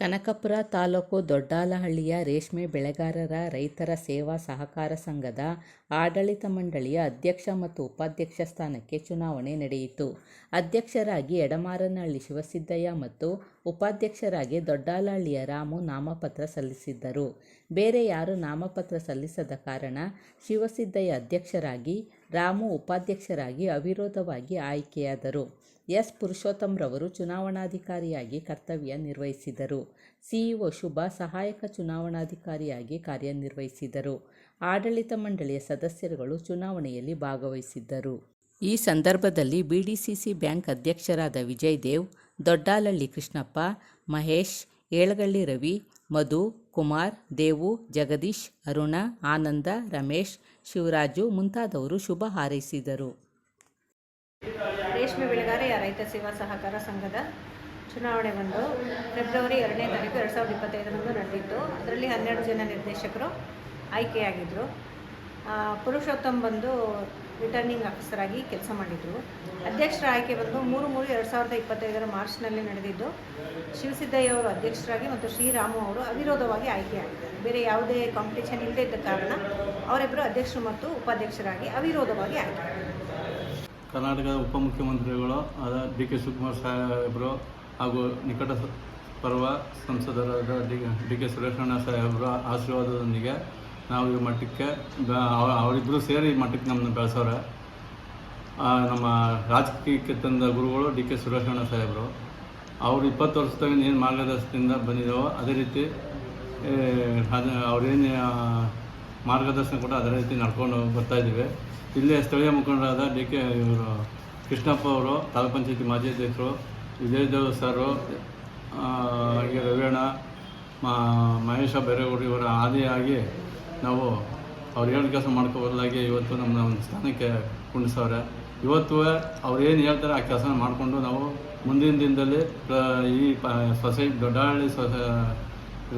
ಕನಕಪುರ ತಾಲೂಕು ದೊಡ್ಡಾಲಹಳ್ಳಿಯ ರೇಷ್ಮೆ ಬೆಳೆಗಾರರ ರೈತರ ಸೇವಾ ಸಹಕಾರ ಸಂಘದ ಆಡಳಿತ ಮಂಡಳಿಯ ಅಧ್ಯಕ್ಷ ಮತ್ತು ಉಪಾಧ್ಯಕ್ಷ ಸ್ಥಾನಕ್ಕೆ ಚುನಾವಣೆ ನಡೆಯಿತು. ಅಧ್ಯಕ್ಷರಾಗಿ ಎಡಮಾರನಹಳ್ಳಿ ಶಿವಸಿದ್ದಯ್ಯ ಮತ್ತು ಉಪಾಧ್ಯಕ್ಷರಾಗಿ ದೊಡ್ಡಾಲಹಳ್ಳಿಯ ರಾಮು ನಾಮಪತ್ರ ಸಲ್ಲಿಸಿದ್ದರು. ಬೇರೆ ಯಾರೂ ನಾಮಪತ್ರ ಸಲ್ಲಿಸದ ಕಾರಣ ಶಿವಸಿದ್ದಯ್ಯ ಅಧ್ಯಕ್ಷರಾಗಿ, ರಾಮು ಉಪಾಧ್ಯಕ್ಷರಾಗಿ ಅವಿರೋಧವಾಗಿ ಆಯ್ಕೆಯಾದರು. ಎಸ್. ಪುರುಷೋತ್ತಮರವರು ಚುನಾವಣಾಧಿಕಾರಿಯಾಗಿ ಕರ್ತವ್ಯ ನಿರ್ವಹಿಸಿದರು. ಸಿಇಒ ಶುಭಾ ಸಹಾಯಕ ಚುನಾವಣಾಧಿಕಾರಿಯಾಗಿ ಕಾರ್ಯನಿರ್ವಹಿಸಿದರು. ಆಡಳಿತ ಮಂಡಳಿಯ ಸದಸ್ಯರುಗಳು ಚುನಾವಣೆಯಲ್ಲಿ ಭಾಗವಹಿಸಿದ್ದರು. ಈ ಸಂದರ್ಭದಲ್ಲಿ ಬಿಡಿಸಿಸಿ ಬ್ಯಾಂಕ್ ಅಧ್ಯಕ್ಷರಾದ ವಿಜಯ್ ದೇವ್, ದೊಡ್ಡಾಲಹಳ್ಳಿ ಕೃಷ್ಣಪ್ಪ, ಮಹೇಶ್, ಏಳಗಳ್ಳಿ ರವಿ, ಮಧು, ಕುಮಾರ್, ದೇವು, ಜಗದೀಶ್, ಅರುಣ, ಆನಂದ, ರಮೇಶ್, ಶಿವರಾಜು ಮುಂತಾದವರು ಶುಭ ಹಾರೈಸಿದರು. ರೇಷ್ಮೆ ಬೆಳೆಗಾರ ರೈತ ಸೇವಾ ಸಹಕಾರ ಸಂಘದ ಚುನಾವಣೆ ಬಂದು ಫೆಬ್ರವರಿ 2ನೇ ತಾರೀಕು 2025ರಂದು ನಡೆದಿತ್ತು. ಅದರಲ್ಲಿ 12 ಜನ ನಿರ್ದೇಶಕರು ಆಯ್ಕೆಯಾಗಿದ್ದರು. ಪುರುಷೋತ್ತಮ್ ಬಂದು ರಿಟರ್ನಿಂಗ್ ಆಫೀಸರ್ ಆಗಿ ಕೆಲಸ ಮಾಡಿದರು. ಅಧ್ಯಕ್ಷರ ಆಯ್ಕೆ ಬಂದು 3/3/2025 ಮಾರ್ಚ್ನಲ್ಲಿ ನಡೆದಿದ್ದು. ಶಿವಸಿದ್ದಯ್ಯ ಅವರು ಅಧ್ಯಕ್ಷರಾಗಿ ಮತ್ತು ಶ್ರೀರಾಮು ಅವರು ಅವಿರೋಧವಾಗಿ ಆಯ್ಕೆಯಾಗಿದ್ದಾರೆ. ಬೇರೆ ಯಾವುದೇ ಕಾಂಪಿಟೇಷನ್ ಇಲ್ಲದೇ ಇದ್ದ ಕಾರಣ ಅವರಿಬ್ಬರು ಅಧ್ಯಕ್ಷರು ಮತ್ತು ಉಪಾಧ್ಯಕ್ಷರಾಗಿ ಅವಿರೋಧವಾಗಿ ಆಯ್ಕೆಯಾಗಿದ್ದಾರೆ. ಕರ್ನಾಟಕದ ಉಪಮುಖ್ಯಮಂತ್ರಿಗಳು ಆದ ಡಿ ಕೆ ಶಿವಕುಮಾರ್ ಸಾಹೇಬರು ಹಾಗೂ ನಿಕಟ ಪರ್ವ ಸಂಸದರಾದ ಡಿ ಕೆ ಸುರೇಶಣ್ಣ ಸಾಹೇಬರ ಆಶೀರ್ವಾದದೊಂದಿಗೆ ನಾವು ಈ ಮಟ್ಟಕ್ಕೆ ಅವರಿಬ್ಬರು ಸೇರಿ ಈ ಮಟ್ಟಕ್ಕೆ ನಮ್ಮನ್ನು ಬೆಳೆಸೋರೆ. ನಮ್ಮ ರಾಜಕೀಯಕ್ಕೆ ತಂದ ಗುರುಗಳು ಡಿ ಕೆ ಸುರೇಶಣ್ಣ ಸಾಹೇಬರು. ಅವರು 20 ವರ್ಷದಾಗ ಏನು ಮಾರ್ಗದರ್ಶನದಿಂದ ಬಂದಿದ್ದಾವೋ ಅದೇ ರೀತಿ ಅವರೇನು ಮಾರ್ಗದರ್ಶನ ಕೂಡ ಅದೇ ರೀತಿ ನಡ್ಕೊಂಡು ಬರ್ತಾಯಿದ್ದೀವಿ. ಇಲ್ಲೇ ಸ್ಥಳೀಯ ಮುಖಂಡರಾದ ಡಿ ಕೆ ಇವರು ಕೃಷ್ಣಪ್ಪ ಅವರು, ತಾಲೂಕು ಪಂಚಾಯತಿ ಮಾಜಿ ಅಧ್ಯಕ್ಷರು, ವಿಜಯದೇವ್ ಸರು, ಈಗ ರವಿಯಣ್ಣ, ಮಹೇಶ ಬೇರೆಗೌಡರು ಇವರ ಆದಿಯಾಗಿ ನಾವು ಅವ್ರು ಏನು ಕೆಲಸ ಮಾಡ್ಕೋಬದಲಾಗಿ ಇವತ್ತು ನಮ್ಮ ಒಂದು ಸ್ಥಾನಕ್ಕೆ ಕುಂಡಿಸವ್ರೆ. ಇವತ್ತು ಅವ್ರು ಏನು ಹೇಳ್ತಾರೆ ಆ ಕೆಲಸ ಮಾಡಿಕೊಂಡು ನಾವು ಮುಂದಿನ ದಿನದಲ್ಲಿ ಈ ಸೊಸೈಟಿ ದೊಡ್ಡಹಳ್ಳಿ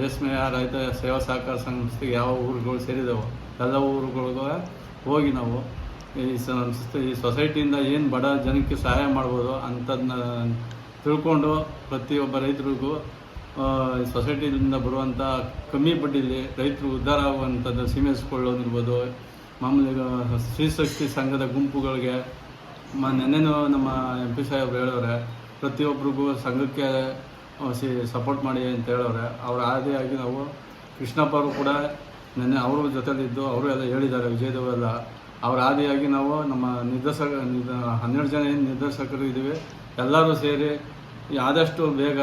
ರೇಷ್ಮೆ ರೈತ ಸೇವಾ ಸಹಕಾರ ಸಂಸ್ಥೆಗೆ ಯಾವ ಊರುಗಳು ಸೇರಿದಾವೋ ಎಲ್ಲ ಊರುಗಳಿಗೂ ಹೋಗಿ ನಾವು ಈ ಸೊಸೈಟಿಯಿಂದ ಏನು ಬಡ ಜನಕ್ಕೆ ಸಹಾಯ ಮಾಡ್ಬೋದು ಅಂಥದ್ದನ್ನ ತಿಳ್ಕೊಂಡು ಪ್ರತಿಯೊಬ್ಬ ರೈತರಿಗೂ ಸೊಸೈಟಿಯಿಂದ ಬರುವಂಥ ಕಮ್ಮಿ ಬಡ್ಡಿಲಿ ರೈತರು ಉದ್ಧಾರ ಆಗುವಂಥದ್ದು ಸೀಮೆಸ್ಕೊಳ್ಳೋದಿರ್ಬೋದು. ಮಾಮೂಲಿ ಶ್ರೀಶಕ್ತಿ ಸಂಘದ ಗುಂಪುಗಳಿಗೆ ನೆನ್ನೆನೂ ನಮ್ಮ MP ಸಾಹೇಬ್ರು ಹೇಳೋರೆ, ಪ್ರತಿಯೊಬ್ಬರಿಗೂ ಸಂಘಕ್ಕೆ ಸಪೋರ್ಟ್ ಮಾಡಿ ಅಂತ ಹೇಳೋರೆ. ಅವ್ರ ಆದಿಯಾಗಿ ನಾವು ಕೃಷ್ಣಪ್ಪ ಅವರು ಕೂಡ ನೆನ್ನೆ ಅವ್ರ ಜೊತೆಲಿದ್ದು ಅವರು ಎಲ್ಲ ಹೇಳಿದ್ದಾರೆ. ವಿಜಯದೇವೆಲ್ಲ ಅವ್ರ ಆದಿಯಾಗಿ ನಾವು ನಮ್ಮ 12 ಜನ ಏನು ನಿರ್ದೇಶಕರು ಇದ್ದೀವಿ, ಎಲ್ಲರೂ ಸೇರಿ ಆದಷ್ಟು ಬೇಗ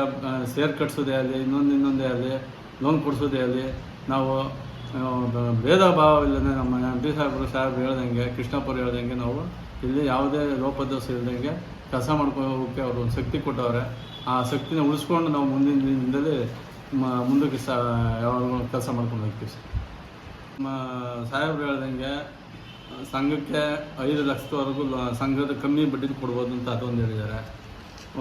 ಸೇರ್ ಕಟ್ಸೋದೇ ಆಗಲಿ, ಇನ್ನೊಂದೇ ಆಗಲಿ, ಲೋನ್ ಕೊಡಿಸೋದೇ ಆಗಲಿ, ನಾವು ಭೇದ ಭಾವ ಇಲ್ಲದೆ ನಮ್ಮ MP ಸಾಹೇಬ್ರು ಹೇಳ್ದಂಗೆ, ಕೃಷ್ಣಪ್ಪರು ಹೇಳ್ದಂಗೆ ನಾವು ಇಲ್ಲಿ ಯಾವುದೇ ಲೋಪದೋಷ ಇಲ್ಲದಂಗೆ ಕೆಲಸ ಮಾಡ್ಕೋಕ್ಕೆ ಅವರು ಒಂದು ಶಕ್ತಿ ಕೊಟ್ಟವ್ರೆ. ಆ ಶಕ್ತಿನ ಉಳಿಸ್ಕೊಂಡು ನಾವು ಮುಂದಿನ ದಿನದಲ್ಲಿ ಮುಂದಕ್ಕೆ ಯಾವಾಗ ಕೆಲಸ ಮಾಡ್ಕೊಂಡು ಹೋಗ್ತೀವಿ. ನಮ್ಮ ಸಾಹೇಬ್ರು ಹೇಳ್ದಂಗೆ ಸಂಘಕ್ಕೆ 5 ಲಕ್ಷದವರೆಗೂ ಸಂಘದ ಕಮ್ಮಿ ಬಡ್ಡಿ ಕೊಡ್ಬೋದು ಅಂತ ಅದೊಂದು ಹೇಳಿದ್ದಾರೆ.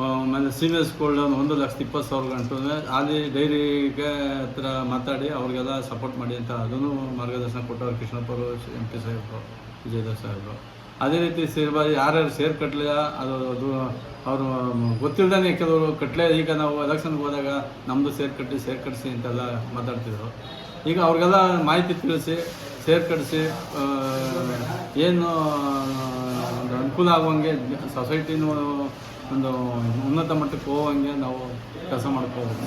ಆಮೇಲೆ ಸೀನಿಯರ್ಸ್ ಗೋಲ್ಡ್ 1,20,000 ಗಂಟು ಅಲ್ಲಿ ಡೈರಿಗೆ ಹತ್ರ ಮಾತಾಡಿ ಅವ್ರಿಗೆಲ್ಲ ಸಪೋರ್ಟ್ ಮಾಡಿ ಅಂತ ಅದನ್ನು ಮಾರ್ಗದರ್ಶನ ಕೊಟ್ಟವ್ರು ಕೃಷ್ಣಪ್ಪರು, MP ಸಾಹೇಬರು, ವಿಜಯದೇವ್ ಸಾಹೇಬರು. ಅದೇ ರೀತಿ ಸೇರ್ಬಾರಿ ಯಾರ್ಯಾರು ಸೇರ್ ಕಟ್ಟಲಿಲ್ಲ ಅದು ಅವರು ಗೊತ್ತಿಲ್ಲದೇ ಕೆಲವರು ಕಟ್ಟಲೆ. ಈಗ ನಾವು ಎಲೆಕ್ಷನ್ಗೆ ಹೋದಾಗ ನಮ್ಮದು ಸೇರ್ ಕಟ್ಟಿಸಿ ಅಂತೆಲ್ಲ ಮಾತಾಡ್ತಿದ್ರು. ಈಗ ಅವ್ರಿಗೆಲ್ಲ ಮಾಹಿತಿ ತಿಳಿಸಿ ಸೇರ್ ಕಟ್ಟಿಸಿ ಏನು ಒಂದು ಅನುಕೂಲ ಆಗುವಂಗೆ ಸೊಸೈಟಿನೂ ಒಂದು ಉನ್ನತ ಮಟ್ಟಕ್ಕೆ ಹೋಗುವಂಗೆ ನಾವು ಕೆಲಸ ಮಾಡ್ಕೋಬೇಕು.